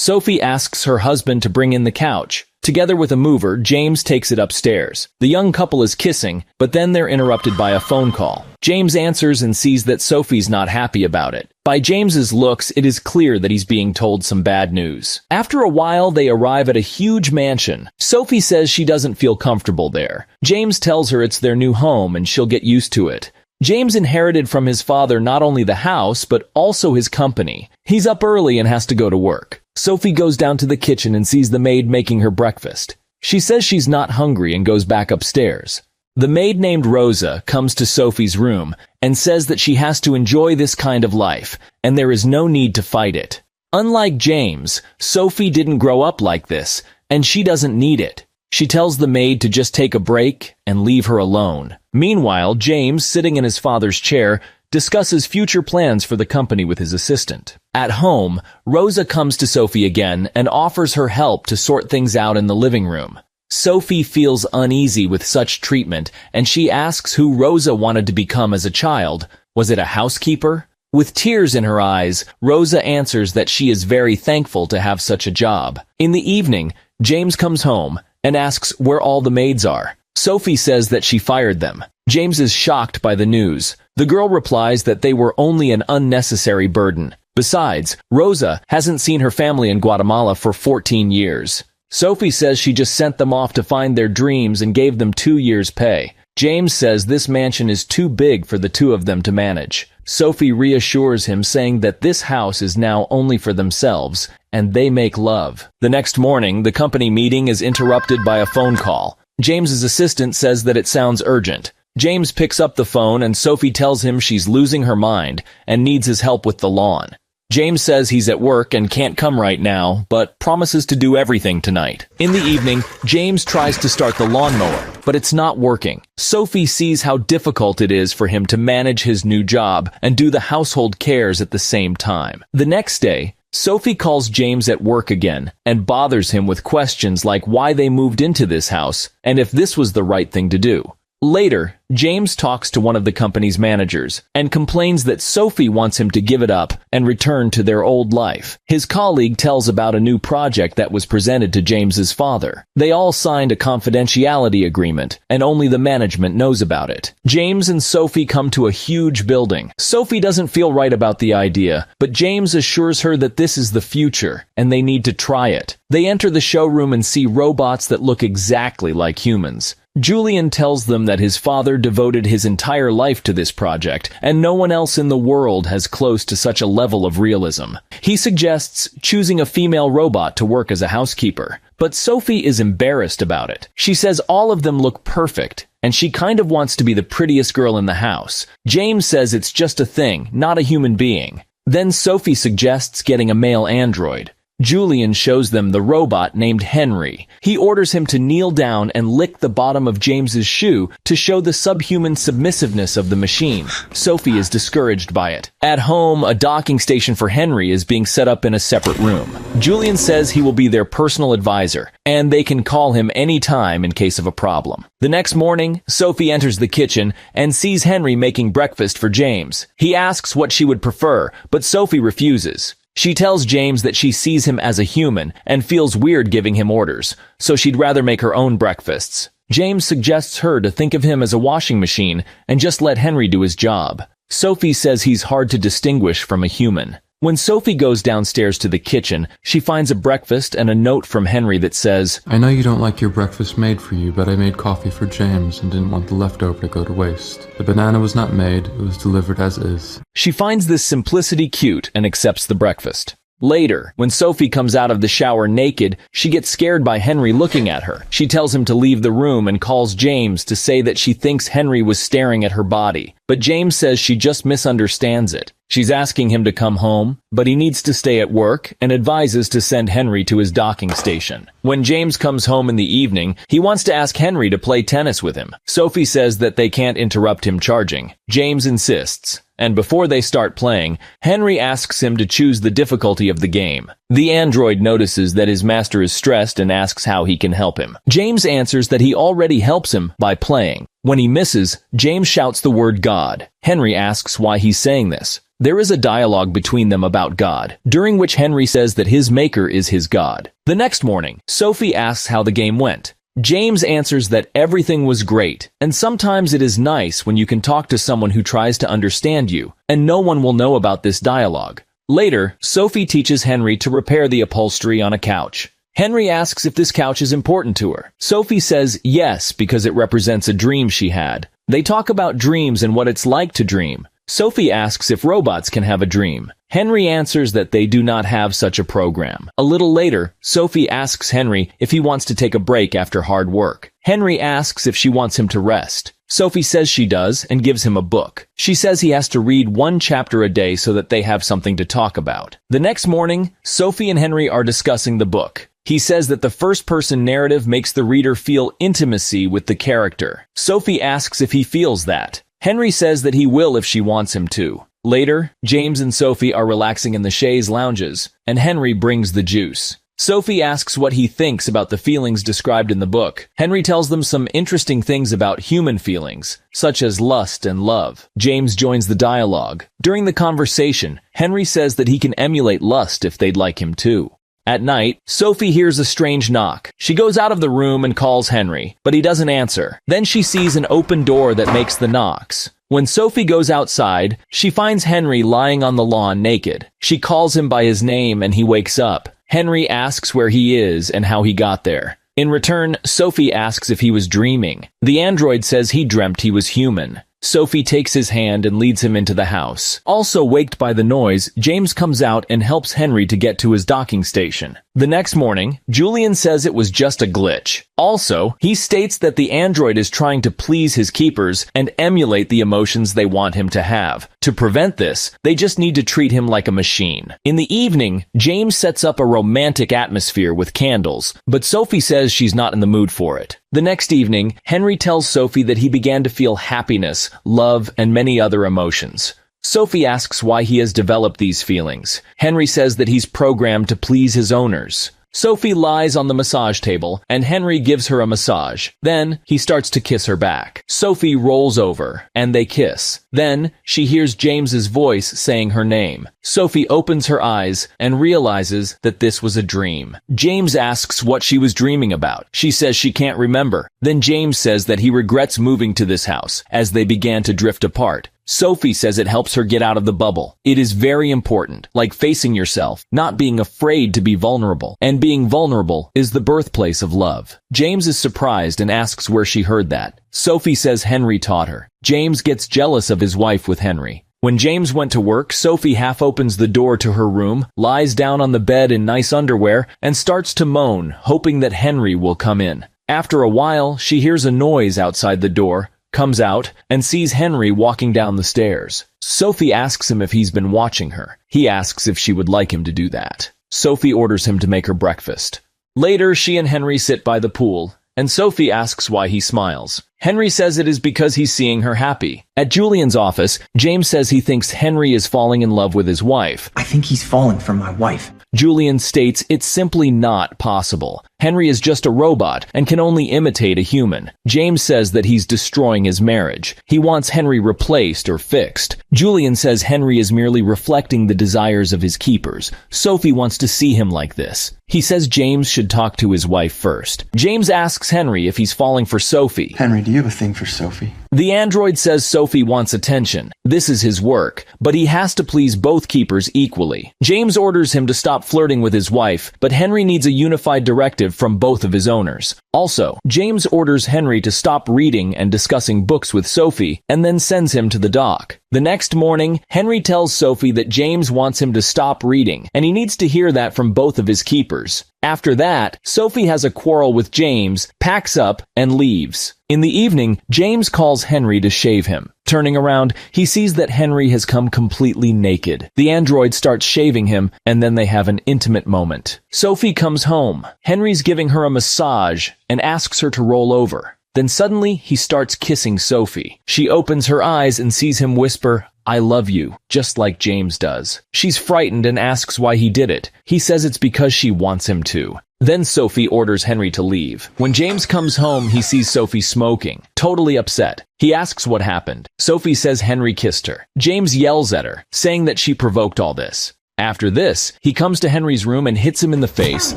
Sophie asks her husband to bring in the couch. Together with a mover, James takes it upstairs. The young couple is kissing, but then they're interrupted by a phone call. James answers and sees that Sophie's not happy about it. By James's looks, it is clear that he's being told some bad news. After a while, they arrive at a huge mansion. Sophie says she doesn't feel comfortable there. James tells her it's their new home and she'll get used to it. James inherited from his father not only the house, but also his company. He's up early and has to go to work. Sophie goes down to the kitchen and sees the maid making her breakfast. She says she's not hungry and goes back upstairs. The maid named Rosa comes to Sophie's room and says that she has to enjoy this kind of life, and there is no need to fight it. Unlike James, Sophie didn't grow up like this, and she doesn't need it. She tells the maid to just take a break and leave her alone. Meanwhile, James, sitting in his father's chair, discusses future plans for the company with his assistant. At home, Rosa comes to Sophie again and offers her help to sort things out in the living room. Sophie feels uneasy with such treatment, and she asks who Rosa wanted to become as a child. Was it a housekeeper? With tears in her eyes, Rosa answers that she is very thankful to have such a job. In the evening, James comes home and asks where all the maids are. Sophie says that she fired them. James is shocked by the news. The girl replies that they were only an unnecessary burden. Besides, Rosa hasn't seen her family in Guatemala for 14 years. Sophie says she just sent them off to find their dreams and gave them 2 years' pay. James says this mansion is too big for the two of them to manage. Sophie reassures him, saying that this house is now only for themselves, and they make love. The next morning, the company meeting is interrupted by a phone call. James's assistant says that it sounds urgent. James picks up the phone and Sophie tells him she's losing her mind and needs his help with the lawn. James says he's at work and can't come right now, but promises to do everything tonight. In the evening, James tries to start the lawnmower, but it's not working. Sophie sees how difficult it is for him to manage his new job and do the household cares at the same time. The next day, Sophie calls James at work again and bothers him with questions like why they moved into this house and if this was the right thing to do. Later, James talks to one of the company's managers and complains that Sophie wants him to give it up and return to their old life. His colleague tells about a new project that was presented to James's father. They all signed a confidentiality agreement, and only the management knows about it. James and Sophie come to a huge building. Sophie doesn't feel right about the idea, but James assures her that this is the future, and they need to try it. They enter the showroom and see robots that look exactly like humans. Julian tells them that his father devoted his entire life to this project, and no one else in the world has close to such a level of realism. He suggests choosing a female robot to work as a housekeeper, but Sophie is embarrassed about it. She says all of them look perfect, and she kind of wants to be the prettiest girl in the house. James says it's just a thing, not a human being. Then Sophie suggests getting a male android. Julian shows them the robot named Henry. He orders him to kneel down and lick the bottom of James's shoe to show the subhuman submissiveness of the machine. Sophie is discouraged by it. At home, a docking station for Henry is being set up in a separate room. Julian says he will be their personal advisor, and they can call him any time in case of a problem. The next morning, Sophie enters the kitchen and sees Henry making breakfast for James. He asks what she would prefer, but Sophie refuses. She tells James that she sees him as a human and feels weird giving him orders, so she'd rather make her own breakfasts. James suggests her to think of him as a washing machine and just let Henry do his job. Sophie says he's hard to distinguish from a human. When Sophie goes downstairs to the kitchen, she finds a breakfast and a note from Henry that says, "I know you don't like your breakfast made for you, but I made coffee for James and didn't want the leftover to go to waste. The banana was not made, it was delivered as is." She finds this simplicity cute and accepts the breakfast. Later, when Sophie comes out of the shower naked, she gets scared by Henry looking at her. She tells him to leave the room and calls James to say that she thinks Henry was staring at her body. But James says she just misunderstands it. She's asking him to come home, but he needs to stay at work and advises to send Henry to his docking station. When James comes home in the evening, he wants to ask Henry to play tennis with him. Sophie says that they can't interrupt him charging. James insists, and before they start playing, Henry asks him to choose the difficulty of the game. The android notices that his master is stressed and asks how he can help him. James answers that he already helps him by playing. When he misses, James shouts the word God. Henry asks why he's saying this. There is a dialogue between them about God, during which Henry says that his maker is his God. The next morning, Sophie asks how the game went. James answers that everything was great, and sometimes it is nice when you can talk to someone who tries to understand you, and no one will know about this dialogue. Later, Sophie teaches Henry to repair the upholstery on a couch. Henry asks if this couch is important to her. Sophie says yes, because it represents a dream she had. They talk about dreams and what it's like to dream. Sophie asks if robots can have a dream. Henry answers that they do not have such a program. A little later, Sophie asks Henry if he wants to take a break after hard work. Henry asks if she wants him to rest. Sophie says she does and gives him a book. She says he has to read 1 chapter a day so that they have something to talk about. The next morning, Sophie and Henry are discussing the book. He says that the first-person narrative makes the reader feel intimacy with the character. Sophie asks if he feels that. Henry says that he will if she wants him to. Later, James and Sophie are relaxing in the chaise lounges, and Henry brings the juice. Sophie asks what he thinks about the feelings described in the book. Henry tells them some interesting things about human feelings, such as lust and love. James joins the dialogue. During the conversation, Henry says that he can emulate lust if they'd like him to. At night, Sophie hears a strange knock. She goes out of the room and calls Henry, but he doesn't answer. Then she sees an open door that makes the knocks. When Sophie goes outside, she finds Henry lying on the lawn naked. She calls him by his name and he wakes up. Henry asks where he is and how he got there. In return, Sophie asks if he was dreaming. The android says he dreamt he was human. Sophie takes his hand and leads him into the house. Also waked by the noise, James comes out and helps Henry to get to his docking station. The next morning, Julian says it was just a glitch. Also, he states that the android is trying to please his keepers and emulate the emotions they want him to have. To prevent this, they just need to treat him like a machine. In the evening, James sets up a romantic atmosphere with candles, but Sophie says she's not in the mood for it. The next evening, Henry tells Sophie that he began to feel happiness, love, and many other emotions. Sophie asks why he has developed these feelings. Henry says that he's programmed to please his owners. Sophie lies on the massage table, and Henry gives her a massage. Then, he starts to kiss her back. Sophie rolls over, and they kiss. Then, she hears James's voice saying her name. Sophie opens her eyes and realizes that this was a dream. James asks what she was dreaming about. She says she can't remember. Then James says that he regrets moving to this house, as they began to drift apart. Sophie says it helps her get out of the bubble. It is very important, like facing yourself, not being afraid to be vulnerable. And being vulnerable is the birthplace of love. James is surprised and asks where she heard that. Sophie says Henry taught her. James gets jealous of his wife with Henry. When James went to work, Sophie half opens the door to her room, lies down on the bed in nice underwear, and starts to moan, hoping that Henry will come in. After a while, she hears a noise outside the door, comes out, and sees Henry walking down the stairs. Sophie asks him if he's been watching her. He asks if she would like him to do that. Sophie orders him to make her breakfast. Later, she and Henry sit by the pool, and Sophie asks why he smiles. Henry says it is because he's seeing her happy. At Julian's office, James says he thinks Henry is falling in love with his wife. I think he's fallen for my wife. Julian states it's simply not possible. Henry is just a robot and can only imitate a human. James says that he's destroying his marriage. He wants Henry replaced or fixed. Julian says Henry is merely reflecting the desires of his keepers. Sophie wants to see him like this. He says James should talk to his wife first. James asks Henry if he's falling for Sophie. Henry, do you have a thing for Sophie? The android says Sophie wants attention. This is his work, but he has to please both keepers equally. James orders him to stop flirting with his wife, but Henry needs a unified directive from both of his owners. Also, James orders Henry to stop reading and discussing books with Sophie, and then sends him to the dock. The next morning, Henry tells Sophie that James wants him to stop reading, and he needs to hear that from both of his keepers. After that, Sophie has a quarrel with James, packs up, and leaves. In the evening, James calls Henry to shave him. Turning around, he sees that Henry has come completely naked. The android starts shaving him, and then they have an intimate moment. Sophie comes home. Henry's giving her a massage and asks her to roll over. Then suddenly, he starts kissing Sophie. She opens her eyes and sees him whisper, "I love you," just like James does. She's frightened and asks why he did it. He says it's because she wants him to. Then Sophie orders Henry to leave. When James comes home, he sees Sophie smoking, totally upset. He asks what happened. Sophie says Henry kissed her. James yells at her, saying that she provoked all this. After this, he comes to Henry's room and hits him in the face,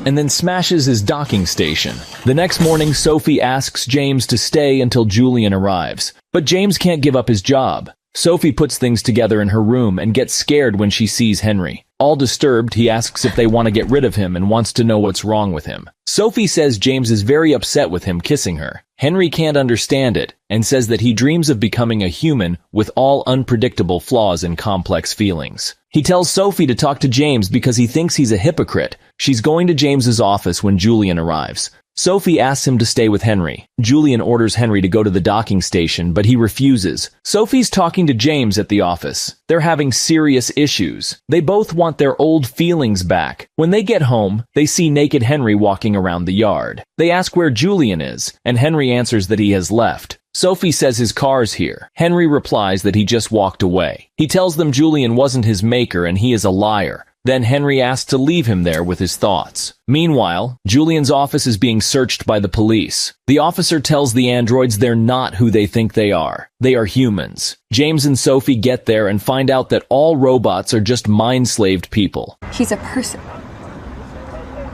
and then smashes his docking station. The next morning, Sophie asks James to stay until Julian arrives. But James can't give up his job. Sophie puts things together in her room and gets scared when she sees Henry. All disturbed, he asks if they want to get rid of him and wants to know what's wrong with him. Sophie says James is very upset with him kissing her. Henry can't understand it and says that he dreams of becoming a human with all unpredictable flaws and complex feelings. He tells Sophie to talk to James because he thinks he's a hypocrite. She's going to James's office when Julian arrives. Sophie asks him to stay with Henry. Julian orders Henry to go to the docking station, but he refuses. Sophie's talking to James at the office. They're having serious issues. They both want their old feelings back. When they get home, they see naked Henry walking around the yard. They ask where Julian is, and Henry answers that he has left. Sophie says his car's here. Henry replies that he just walked away. He tells them Julian wasn't his maker and he is a liar. Then Henry asks to leave him there with his thoughts. Meanwhile, Julian's office is being searched by the police. The officer tells the androids they're not who they think they are. They are humans. James and Sophie get there and find out that all robots are just mind-slaved people. He's a person.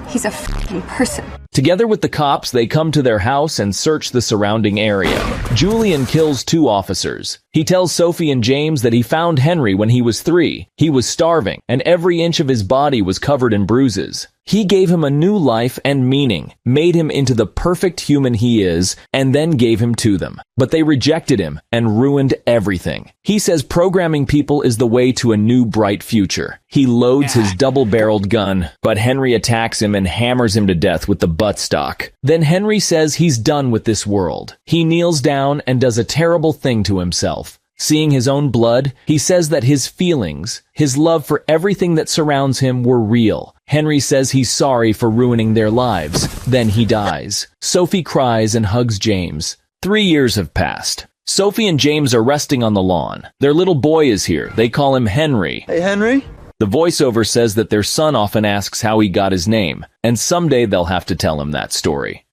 He's a f***ing person. Together with the cops, they come to their house and search the surrounding area. Julian kills 2 officers. He tells Sophie and James that he found Henry when he was 3. He was starving, and every inch of his body was covered in bruises. He gave him a new life and meaning, made him into the perfect human he is, and then gave him to them. But they rejected him and ruined everything. He says programming people is the way to a new bright future. He loads his double-barreled gun, but Henry attacks him and hammers him to death with the buttstock. Then Henry says he's done with this world. He kneels down and does a terrible thing to himself. Seeing his own blood, he says that his feelings, his love for everything that surrounds him were real. Henry says he's sorry for ruining their lives. Then he dies. Sophie cries and hugs James. 3 years have passed. Sophie and James are resting on the lawn. Their little boy is here. They call him Henry. Hey, Henry? The voiceover says that their son often asks how he got his name, and someday they'll have to tell him that story.